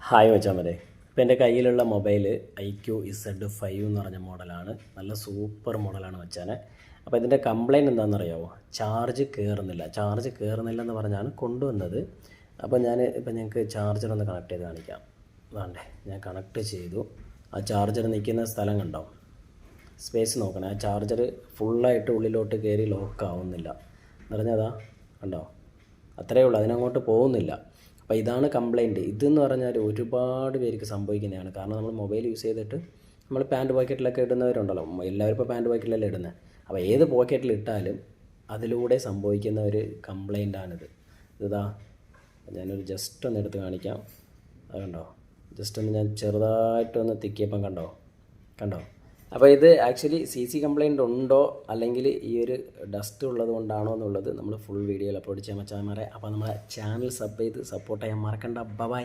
Hi മച്ചാമരെ. ഇപ്പോൾ എൻ്റെ കയ്യിലുള്ള മൊബൈൽ IQ-Z5 എന്ന് പറഞ്ഞ മോഡലാണ്. നല്ല സൂപ്പർ മോഡലാണ് മച്ചാനെ. അപ്പോൾ ഇതിൻ്റെ കംപ്ലയിൻറ്റ് എന്താണെന്നറിയാമോ? ചാർജ് കയറുന്നില്ലെന്ന് പറഞ്ഞാണ് കൊണ്ടുവന്നത്. അപ്പോൾ ഞങ്ങൾക്ക് ചാർജർ ഒന്ന് കണക്ട് ചെയ്ത് കാണിക്കാം. വേണ്ടേ, ഞാൻ കണക്ട് ചെയ്തു. ആ ചാർജർ നിൽക്കുന്ന സ്ഥലം കണ്ടോ? സ്പേസ് നോക്കണേ. ആ ചാർജർ ഫുള്ളായിട്ട് ഉള്ളിലോട്ട് കയറി ലോക്ക് ആവുന്നില്ല എന്ന് പറഞ്ഞതാ കണ്ടോ? അത്രയേ ഉള്ളൂ, അതിനങ്ങോട്ട് പോകുന്നില്ല. അപ്പോൾ ഇതാണ് കംപ്ലയിൻറ്റ്. ഇതെന്ന് പറഞ്ഞാൽ ഒരുപാട് പേർക്ക് സംഭവിക്കുന്നതാണ്. കാരണം നമ്മൾ മൊബൈൽ യൂസ് ചെയ്തിട്ട് നമ്മൾ പാൻറ്റ് പോക്കറ്റിലൊക്കെ ഇടുന്നവരുണ്ടല്ലോ. എല്ലാവരും ഇപ്പോൾ പാൻറ്റ് പോക്കറ്റിലല്ലേ ഇടുന്നത്. അപ്പോൾ ഏത് പോക്കറ്റിൽ ഇട്ടാലും അതിലൂടെ സംഭവിക്കുന്ന ഒരു കംപ്ലയിൻ്റാണിത്. ഇതാ ഞാനൊരു ജസ്റ്റ് ഒന്ന് എടുത്ത് കാണിക്കാം. അത് കണ്ടോ? ജസ്റ്റ് ഒന്ന് ഞാൻ ചെറുതായിട്ടൊന്ന് തിക്കിയപ്പം കണ്ടോ? അപ്പോൾ ഇത് ആക്ച്വലി CC കംപ്ലയിൻ്റ് ഉണ്ടോ അല്ലെങ്കിൽ ഈ ഒരു ഡസ്റ്റ് ഉള്ളത് കൊണ്ടാണോ എന്നുള്ളത് നമ്മൾ ഫുൾ വീഡിയോയിൽ അപ്ലോഡ് ചെയ്യാൻ മച്ചാന്മാരെ. അപ്പോൾ നമ്മളെ ചാനൽ സബ് ചെയ്ത് സപ്പോർട്ട് ചെയ്യാൻ മറക്കണ്ട. ബൈ.